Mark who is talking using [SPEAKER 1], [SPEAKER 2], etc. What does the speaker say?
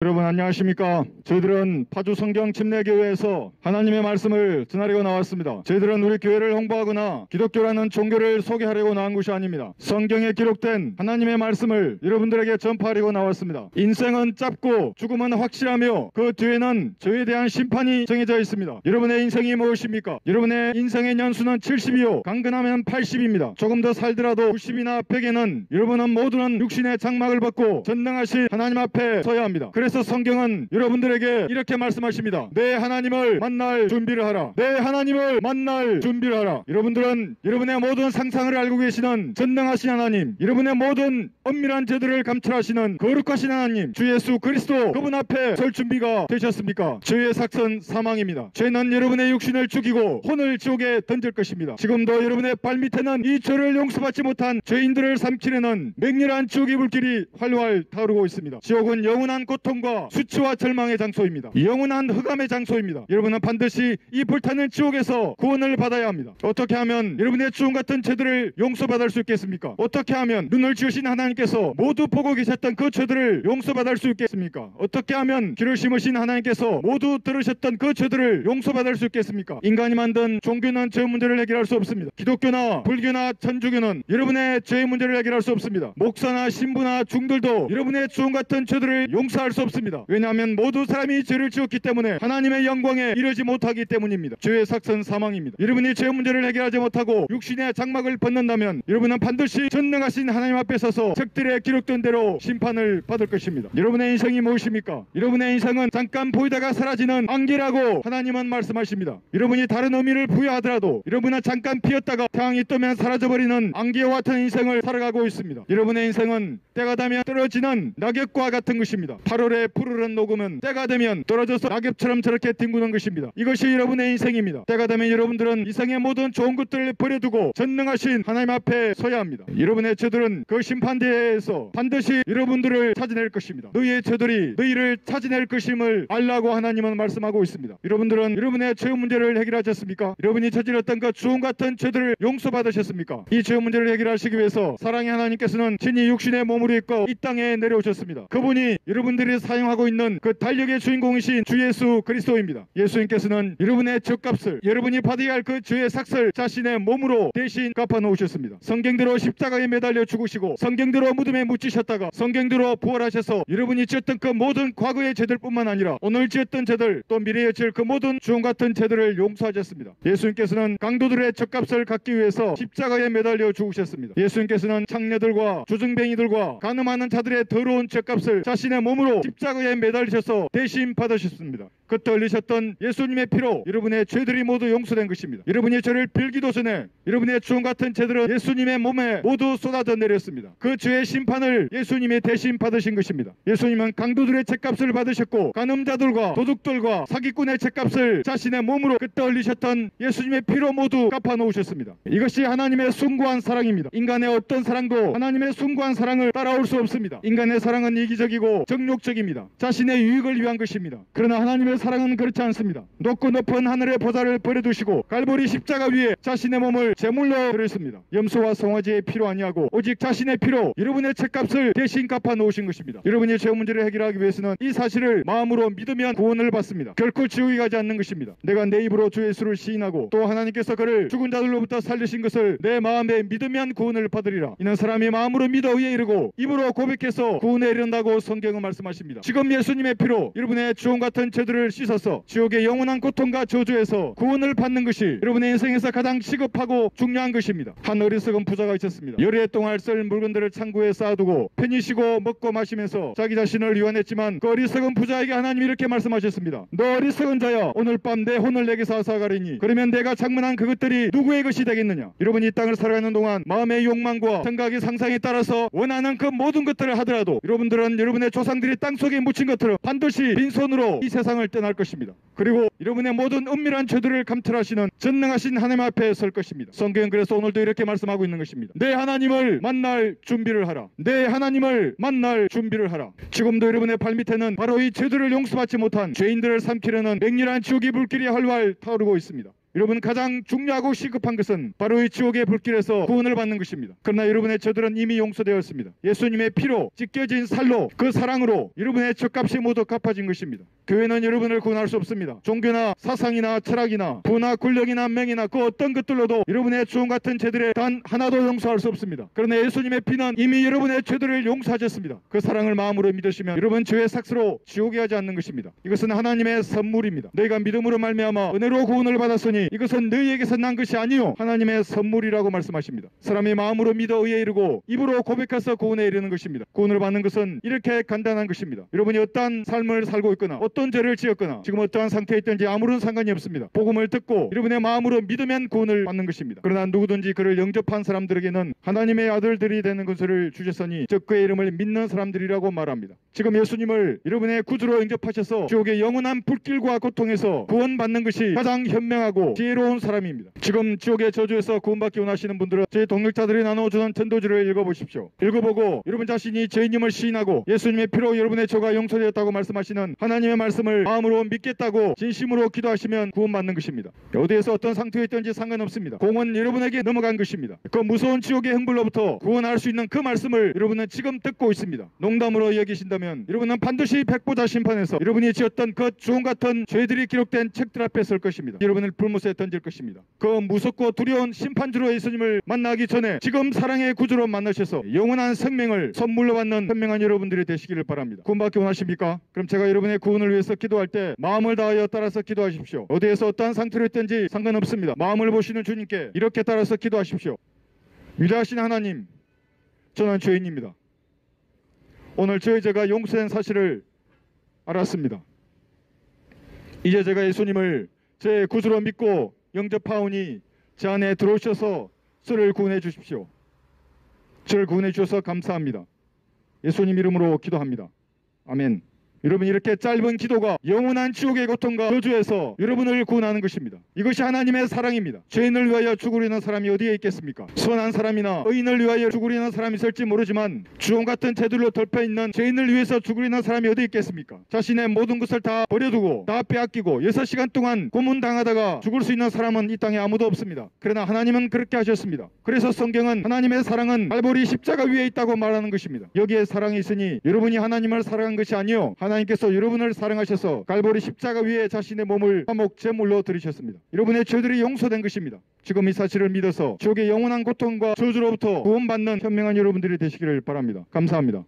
[SPEAKER 1] 여러분 안녕하십니까? 저희들은 파주 성경 침례교회에서 하나님의 말씀을 전하려고 나왔습니다. 저희들은 우리 교회를 홍보하거나 기독교라는 종교를 소개하려고 나온 것이 아닙니다. 성경에 기록된 하나님의 말씀을 여러분들에게 전파하려고 나왔습니다. 인생은 짧고 죽음은 확실하며 그 뒤에는 저희에 대한 심판이 정해져 있습니다. 여러분의 인생이 무엇입니까? 여러분의 인생의 연수는 70이요 강건하면 80입니다. 조금 더 살더라도 90이나 100에는 여러분은 모두는 육신의 장막을 벗고 전능하신 하나님 앞에 서야 합니다. 그래서 성경은 여러분들에게 이렇게 말씀하십니다. 내 하나님을 만날 준비를 하라. 내 하나님을 만날 준비를 하라. 여러분들은 여러분의 모든 상상을 알고 계시는 전능하신 하나님, 여러분의 모든 엄밀한 죄들을 감찰하시는 거룩하신 하나님, 주 예수 그리스도 그분 앞에 설 준비가 되셨습니까? 죄의 삭선 사망입니다. 죄는 여러분의 육신을 죽이고 혼을 지옥에 던질 것입니다. 지금도 여러분의 발밑에는 이 죄를 용서받지 못한 죄인들을 삼키려는 맹렬한 지옥의 불길이 활활 타오르고 있습니다. 지옥은 영원한 고통과 수치와 절망의 장소입니다. 영원한 흑암의 장소입니다. 여러분은 반드시 이 불타는 지옥에서 구원을 받아야 합니다. 어떻게 하면 여러분의 주홍 같은 죄들을 용서받을 수 있겠습니까? 어떻게 하면 눈을 지으신 하나님께서 모두 보고 계셨던 그 죄들을 용서받을 수 있겠습니까? 어떻게 하면 귀를 심으신 하나님께서 모두 들으셨던 그 죄들을 용서받을 수 있겠습니까? 인간이 만든 종교는 죄 문제를 해결할 수 없습니다. 기독교나 불교나 천주교는 여러분의 죄 문제를 해결할 수 없습니다. 목사나 신부나 중들도 여러분의 주홍 같은 죄들을 용서할 수 없습니다. 왜냐하면 모두 사람이 죄를 지었기 때문에 하나님의 영광에 이르지 못하기 때문입니다. 죄의 삭선 사망입니다. 여러분이 죄 문제를 해결하지 못하고 육신의 장막을 벗는다면 여러분은 반드시 전능하신 하나님 앞에 서서 책들에 기록된 대로 심판을 받을 것입니다. 여러분의 인생이 무엇입니까? 여러분의 인생은 잠깐 보이다가 사라지는 안개라고 하나님은 말씀하십니다. 여러분이 다른 의미를 부여하더라도 여러분은 잠깐 피었다가 태양이 뜨면 사라져버리는 안개와 같은 인생을 살아가고 있습니다. 여러분의 인생은 때가 되면 떨어지는 낙엽과 같은 것입니다. 8월에 푸르른 녹음은 때가 되면 떨어져서 낙엽처럼 저렇게 뒹구는 것입니다. 이것이 여러분의 인생입니다. 때가 되면 여러분들은 이생의 모든 좋은 것들을 버려두고 전능하신 하나님 앞에 서야 합니다. 여러분의 죄들은 그 심판대에서 반드시 여러분들을 찾아낼 것입니다. 너희의 죄들이 너희를 찾아낼 것임을 알라고 하나님은 말씀하고 있습니다. 여러분들은 여러분의 죄 문제를 해결하셨습니까? 여러분이 저질렀던 그 주홍 같은 죄들을 용서받으셨습니까? 이 죄 문제를 해결하시기 위해서 사랑의 하나님께서는 친히 육신의 몸으로 입고 이 땅에 내려오셨습니다. 그분이 여러분들이 사용하고 있는 그 달력의 주인공이신 주 예수 그리스도입니다. 예수님께서는 여러분의 죄값을, 여러분이 받아야 할 그 죄의 삭을 자신의 몸으로 대신 갚아 놓으셨습니다. 성경대로 십자가에 매달려 죽으시고 성경대로 무덤에 묻히셨다가 성경대로 부활하셔서 여러분이 지었던 그 모든 과거의 죄들뿐만 아니라 오늘 지었던 죄들 또 미래에 지을 그 모든 주홍 같은 죄들을 용서하셨습니다. 예수님께서는 강도들의 죄값을 갚기 위해서 십자가에 매달려 죽으셨습니다. 예수님께서는 창녀들과 주정뱅이들과 간음하는 자들의 더러운 죄값을 자신의 몸으로 십자가에 매달리셔서 대신 받으셨습니다. 그때 흘리셨던 예수님의 피로 여러분의 죄들이 모두 용서된 것입니다. 여러분이 죄를 빌기도 전에 여러분의 주홍 같은 죄들은 예수님의 몸에 모두 쏟아져 내렸습니다. 그 죄의 심판을 예수님이 대신 받으신 것입니다. 예수님은 강도들의 죄값을 받으셨고 간음자들과 도둑들과 사기꾼의 죄값을 자신의 몸으로 그때 흘리셨던 예수님의 피로 모두 갚아 놓으셨습니다. 이것이 하나님의 숭고한 사랑입니다. 인간의 어떤 사랑도 하나님의 숭고한 사랑을 따라올 수 없습니다. 인간의 사랑은 이기적이고 정욕적입니다. 자신의 유익을 위한 것입니다. 그러나 하나님의 사랑은 그렇지 않습니다. 높고 높은 하늘의 보좌를 버려두시고 갈보리 십자가 위에 자신의 몸을 제물로 드렸습니다. 염소와 송아지의 피로 아니하고 오직 자신의 피로 여러분의 죄값을 대신 갚아 놓으신 것입니다. 여러분의 죄 문제를 해결하기 위해서는 이 사실을 마음으로 믿으면 구원을 받습니다. 결코 지옥에 가지 않는 것입니다. 내가 내 입으로 주 예수를 시인하고 또 하나님께서 그를 죽은 자들로부터 살리신 것을 내 마음에 믿으면 구원을 받으리라. 이는 사람이 마음으로 믿어 의에 이르고 입으로 고백해서 구원에 이른다고 성경은 말씀하십니다. 지금 예수님의 피로 여러분의 주홍 같은 죄들을 씻어서 지옥의 영원한 고통과 저주에서 구원을 받는 것이 여러분의 인생에서 가장 시급하고 중요한 것입니다. 한 어리석은 부자가 있었습니다. 열흘 동안 쓸 물건들을 창고에 쌓아두고 편히 쉬고 먹고 마시면서 자기 자신을 유한했지만 그 어리석은 부자에게 하나님이 이렇게 말씀하셨습니다. 너 어리석은 자야, 오늘 밤 내 혼을 내게 사사가리니 그러면 내가 장만한 그것들이 누구의 것이 되겠느냐. 여러분이 이 땅을 살아가는 동안 마음의 욕망과 생각의 상상에 따라서 원하는 그 모든 것들을 하더라도 여러분들은 여러분의 조상들이 땅속에 묻힌 것처럼 반드시 빈손으로 이 세상을 떠날 것입니다. 그리고 여러분의 모든 은밀한 죄들을 감찰하시는 전능하신 하나님 앞에 설 것입니다. 성경은 그래서 오늘도 이렇게 말씀하고 있는 것입니다. 내 하나님을 만날 준비를 하라. 내 하나님을 만날 준비를 하라. 지금도 여러분의 발밑에는 바로 이 죄들을 용서받지 못한 죄인들을 삼키려는 맹렬한 지옥의 불길이 활활 타오르고 있습니다. 여러분, 가장 중요하고 시급한 것은 바로 이 지옥의 불길에서 구원을 받는 것입니다. 그러나 여러분의 죄들은 이미 용서되었습니다. 예수님의 피로 찢겨진 살로 그 사랑으로 여러분의 죄값이 모두 갚아진 것입니다. 교회는 여러분을 구원할 수 없습니다. 종교나 사상이나 철학이나 부나 권력이나 명이나 그 어떤 것들로도 여러분의 주홍 같은 죄들에 단 하나도 용서할 수 없습니다. 그러나 예수님의 피는 이미 여러분의 죄들을 용서하셨습니다. 그 사랑을 마음으로 믿으시면 여러분 죄의 삭스로 지옥에 가지 않는 것입니다. 이것은 하나님의 선물입니다. 너희가 믿음으로 말미암아 은혜로 구원을 받았으니 이것은 너희에게서 난 것이 아니요 하나님의 선물이라고 말씀하십니다. 사람이 마음으로 믿어 의에 이르고 입으로 고백해서 구원에 이르는 것입니다. 구원을 받는 것은 이렇게 간단한 것입니다. 여러분이 어떠한 삶을 살고 있거나 어떤 죄를 지었거나 지금 어떠한 상태에 있든지 아무런 상관이 없습니다. 복음을 듣고 여러분의 마음으로 믿으면 구원을 받는 것입니다. 그러나 누구든지 그를 영접한 사람들에게는 하나님의 아들들이 되는 것을 주셨으니 즉 그의 이름을 믿는 사람들이라고 말합니다. 지금 예수님을 여러분의 구주로 영접하셔서 지옥의 영원한 불길과 고통에서 구원받는 것이 가장 현명하고 지혜로운 사람입니다. 지금 지옥의 저주에서 구원받기 원하시는 분들은 제 동역자들이 나눠주는 전도지를 읽어보십시오. 읽어보고 여러분 자신이 죄인임을 시인하고 예수님의 피로 여러분의 죄가 용서되었다고 말씀하시는 하나님의 말씀을 마음으로 믿겠다고 진심으로 기도하시면 구원받는 것입니다. 어디에서 어떤 상태에 있든지 상관없습니다. 공은 여러분에게 넘어간 것입니다. 그 무서운 지옥의 형벌로부터 구원할 수 있는 그 말씀을 여러분은 지금 듣고 있습니다. 농담으로 여기신다면 여러분은 반드시 백보자 심판에서 여러분이 지었던 그 주홍 같은 죄들이 기록된 책들 앞에 설 것입니다. 여러분을 불못에 던질 것입니다. 그 무섭고 두려운 심판주로 예수님을 만나기 전에 지금 사랑의 구주로 만나셔서 영원한 생명을 선물로 받는 현명한 여러분들이 되시기를 바랍니다. 구원받기 원하십니까? 그럼 제가 여러분의 구원을 위해서 기도할 때 마음을 다하여 따라서 기도하십시오. 어디에서 어떠한 상태로 있든지 상관없습니다. 마음을 보시는 주님께 이렇게 따라서 기도하십시오. 위대하신 하나님, 저는 죄인입니다. 오늘 저의 죄가 용서된 사실을 알았습니다. 이제 제가 예수님을 제 구주로 믿고 영접하오니 제 안에 들어오셔서 저를 구원해 주십시오. 저를 구원해 주셔서 감사합니다. 예수님 이름으로 기도합니다. 아멘. 여러분, 이렇게 짧은 기도가 영원한 지옥의 고통과 저주에서 여러분을 구원하는 것입니다. 이것이 하나님의 사랑입니다. 죄인을 위하여 죽으려는 사람이 어디에 있겠습니까? 선한 사람이나 의인을 위하여 죽으려는 사람이 있을지 모르지만 주홍 같은 죄들로 덮여있는 죄인을 위해서 죽으려는 사람이 어디 있겠습니까? 자신의 모든 것을 다 버려두고 다 빼앗기고 6시간 동안 고문당하다가 죽을 수 있는 사람은 이 땅에 아무도 없습니다. 그러나 하나님은 그렇게 하셨습니다. 그래서 성경은 하나님의 사랑은 갈보리 십자가 위에 있다고 말하는 것입니다. 여기에 사랑이 있으니 여러분이 하나님을 사랑한 것이 아니요 하나님께서 여러분을 사랑하셔서 갈보리 십자가 위에 자신의 몸을 화목 제물로 드리셨습니다. 여러분의 죄들이 용서된 것입니다. 지금 이 사실을 믿어서 지옥의 영원한 고통과 저주로부터 구원받는 현명한 여러분들이 되시기를 바랍니다. 감사합니다.